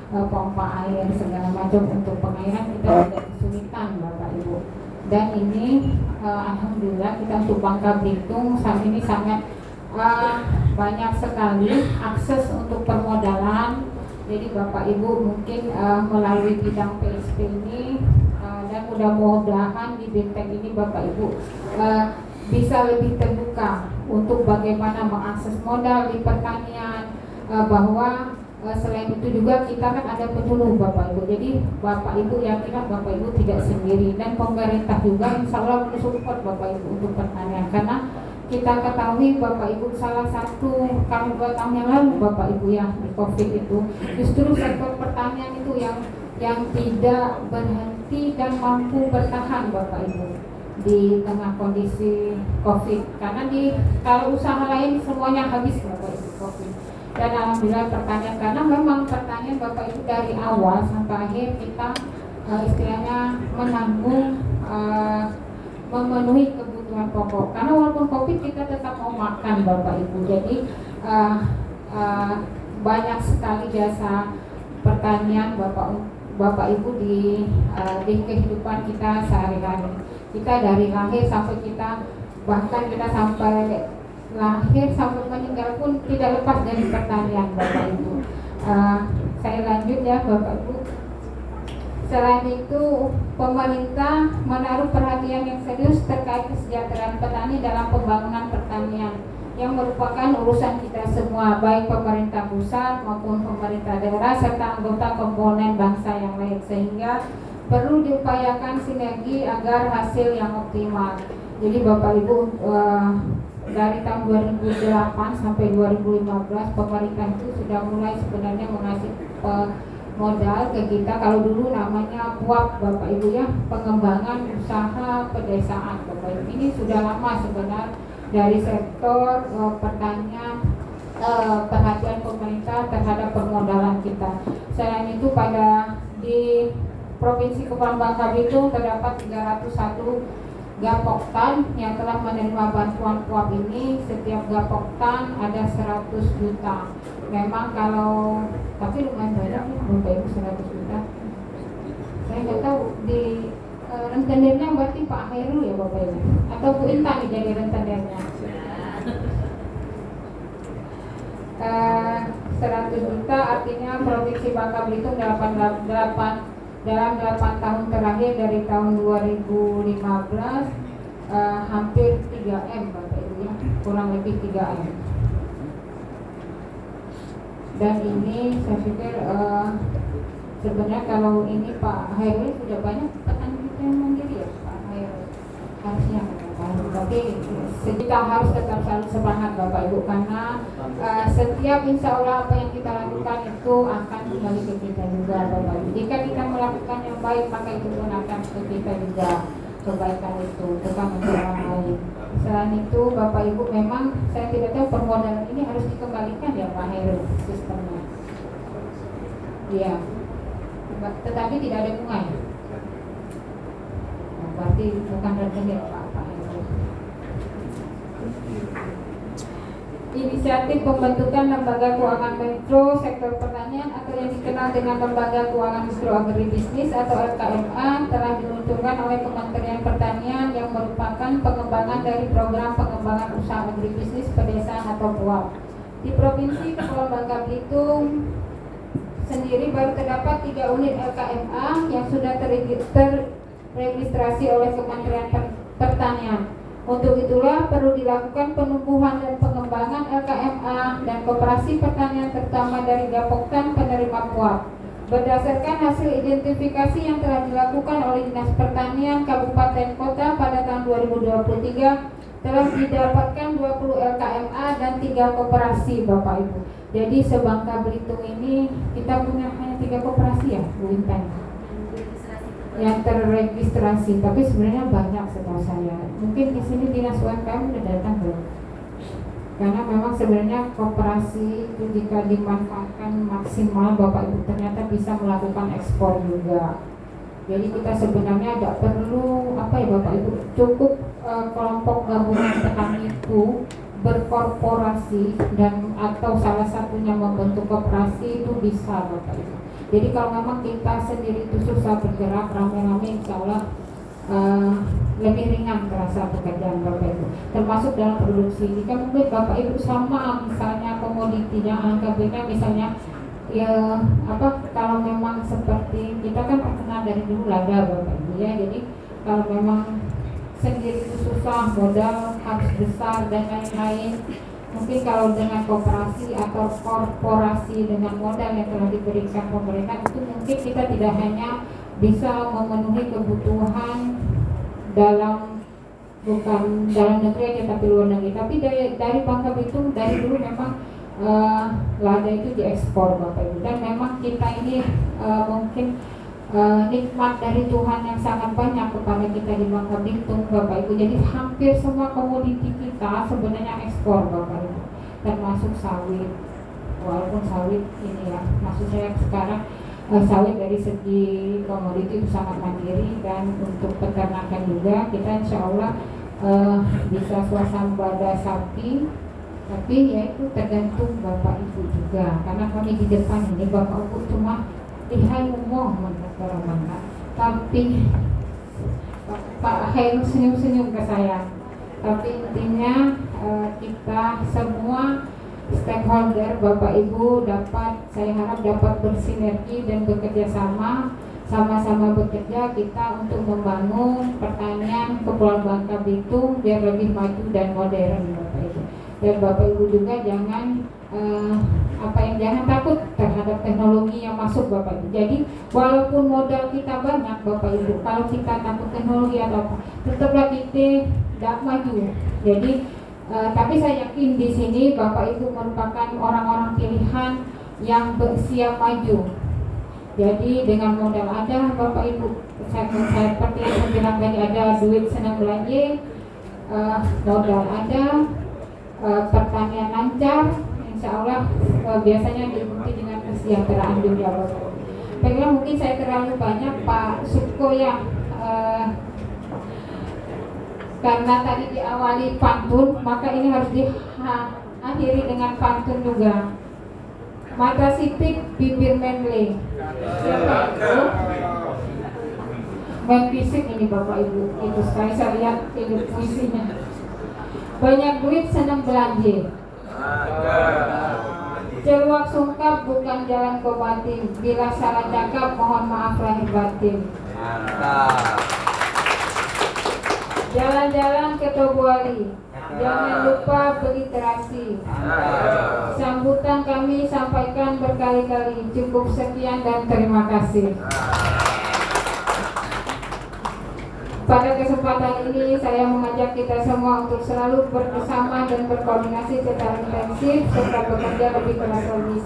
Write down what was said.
pompa air segala macam untuk pengairan kita tidak kesulitan Bapak Ibu. Dan ini alhamdulillah kita untuk Bangka Belitung saat ini sangat banyak sekali akses untuk permodalan. Jadi Bapak Ibu mungkin melalui bidang PSP ini dan mudah-mudahan di BIMTEK ini Bapak Ibu bisa lebih terbuka untuk bagaimana mengakses modal di pertanian, bahwa selain itu juga kita kan ada penyuluh Bapak Ibu. Jadi Bapak Ibu yakinlah Bapak Ibu tidak sendiri, dan pemerintah juga insya Allah mensupport Bapak Ibu untuk pertanian, karena kita ketahui Bapak Ibu salah satu kami 2 tahun yang lalu Bapak Ibu ya di COVID itu justru sektor pertanian itu yang tidak berhenti dan mampu bertahan Bapak Ibu di tengah kondisi COVID, karena kalau usaha lain semuanya habis Bapak Ibu COVID. Dan alhamdulillah pertanian, karena memang pertanian Bapak Ibu dari awal sampai akhir kita istilahnya menanggung memenuhi kebutuhan pokok, karena walaupun COVID kita tetap mau makan Bapak Ibu. Jadi banyak sekali jasa pertanian Bapak Ibu di kehidupan kita sehari-hari. Kita dari lahir sampai kita, bahkan kita sampai lahir sampai meninggal pun tidak lepas dari pertanian Bapak Ibu. Saya lanjut ya Bapak Ibu. Selain itu, pemerintah menaruh perhatian yang serius terkait kesejahteraan petani dalam pembangunan pertanian, yang merupakan urusan kita semua, baik pemerintah pusat maupun pemerintah daerah serta anggota komponen bangsa yang lain, sehingga perlu diupayakan sinergi agar hasil yang optimal. Jadi Bapak Ibu, dari tahun 2008 sampai 2015 pemerintah itu sudah mulai sebenarnya mengasih modal ke kita. Kalau dulu namanya PUAP Bapak Ibu ya, pengembangan usaha pedesaan Bapak Ibu. Ini sudah lama sebenarnya dari sektor pertanian, perhatian pemerintah terhadap permodalan kita. Selain itu di Provinsi Kepulauan Bangka Belitung terdapat 301 gapoktan yang telah menerima bantuan PUAP ini. Setiap gapoktan ada 100 juta. Memang tapi lumayan banyak nih Bapak Ibu, 100 juta. Saya nggak tahu di rentenirnya berarti Pak Heru ya Bapak Ibu, atau Bu Intan nih jadi rentenirnya. 100 juta artinya Provinsi Bangka Belitung dalam 8 tahun terakhir dari tahun 2015 hampir 3M Bapak Ibu ya, kurang lebih 3M. Dan ini saya pikir sebenarnya kalau ini Pak Hairul sudah banyak petani kita yang mandiri ya Pak Hairul, harusnya tapi kita harus tetap selalu semangat Bapak Ibu, karena setiap insya Allah apa yang kita lakukan itu akan kembali ke kita juga Bapak Ibu. Jika kita melakukan yang baik maka itu pun akan ke kita juga, kebaikan itu bukan untuk orang lain. Selain itu Bapak Ibu, memang saya tidak tahu permodalan ini harus dikembalikan ya Pak Heru sistemnya. Iya. Tetapi tidak ada bunga ya. Berarti bukan rentenir Pak Heru. Inisiatif pembentukan lembaga keuangan mikro sektor pertanian atau yang dikenal dengan lembaga keuangan mikro agribisnis atau LKMA telah diluncurkan oleh Kementerian Pertanian, yang merupakan pengembangan dari program pengembangan usaha agribisnis pedesaan atau PUAP. Di Provinsi Kepulauan Bangka Belitung sendiri baru terdapat 3 unit LKMA yang sudah terregistrasi oleh Kementerian Pertanian. Untuk itulah perlu dilakukan penumbuhan dan pengembangan LKMA dan koperasi pertanian, terutama dari gapoktan penerima PUAP. Berdasarkan hasil identifikasi yang telah dilakukan oleh Dinas Pertanian Kabupaten Kota pada tahun 2023, telah didapatkan 20 LKMA dan 3 koperasi Bapak Ibu. Jadi sebangka Belitung ini kita punya hanya 3 koperasi ya Bu Intan yang terregistrasi, tapi sebenarnya banyak setahu saya. Mungkin di sini Dinas UMKM sudah datang belum? Karena memang sebenarnya koperasi itu jika dimanfaatkan maksimal Bapak Ibu ternyata bisa melakukan ekspor juga. Jadi kita sebenarnya tidak perlu apa ya Bapak Ibu, cukup kelompok gabungan petani itu berkorporasi dan atau salah satunya membentuk koperasi itu bisa Bapak Ibu. Jadi kalau memang kita sendiri itu susah bergerak rame-rame, insya Allah lebih ringan terasa pekerjaan Bapak Ibu, termasuk dalam produksi. Jika mungkin Bapak Ibu sama misalnya komoditinya, angka-angka misalnya ya kalau memang seperti kita kan terkenal dari dulu lada Bapak Ibu ya. Jadi kalau memang sendiri itu susah, modal harus besar dan lain-lain, mungkin kalau dengan koperasi atau korporasi dengan modal yang telah diberikan pemerintah, itu mungkin kita tidak hanya bisa memenuhi kebutuhan bukan dalam negeri aja tapi luar negeri, tapi dari Bangka Belitung dari dulu memang lada itu diekspor Bapak Ibu, dan memang kita ini mungkin nikmat dari Tuhan yang sangat banyak kepada kita di Bangka Belitung Bapak Ibu. Jadi hampir semua komoditi kita sebenarnya ekspor Bapak Ibu, termasuk sawit. Walaupun sawit ini ya, maksud saya sekarang sawit dari segi komoditi itu sangat mandiri, dan untuk peternakan juga kita insya Allah bisa swasembada sapi, tapi ya itu tergantung Bapak Ibu juga, karena kami di depan ini Bapak Ibu cuma lihai umum menurut Bangka, tapi Pak Heru senyum-senyum ke saya. Tapi intinya kita semua stakeholder Bapak Ibu saya harap dapat bersinergi dan bekerja sama-sama bekerja kita untuk membangun pertanian Kepulauan Bangka Belitung biar lebih maju dan modern Bapak Ibu. Dan Bapak Ibu juga jangan jangan takut terhadap teknologi yang masuk Bapak Ibu. Jadi walaupun modal kita banyak Bapak Ibu, kalau kita takut teknologi atau tetaplah kita tidak maju. Jadi tapi saya yakin di sini Bapak Ibu merupakan orang-orang pilihan yang siap maju. Jadi dengan modal ada Bapak Ibu, saya seperti yang saya bilang tadi, ada duit senang belanja, modal ada, pertanian lancar, insya Allah biasanya diikuti dengan kesejahteraan juga Bapak Ibu. Baiklah, mungkin saya terlalu banyak Pak Suko ya. Karena tadi diawali pantun, maka ini harus diakhiri dengan pantun juga. Mata sipit, bibir menle. Siapa itu? Main fisik ini Bapak Ibu. Itu sekali saya lihat hidup puisinya. Banyak duit senang belanja. Celuak sungkap bukan jalan kobatin. Bila salah cakap mohon maaf lahir batin. Jalan-jalan ke Tobuali, jangan lupa beli terasi. Sambutan kami sampaikan berkali-kali. Cukup sekian dan terima kasih. Pada kesempatan ini saya mengajak kita semua untuk selalu bersama dan berkoordinasi secara intensif serta bekerja lebih keras lagi.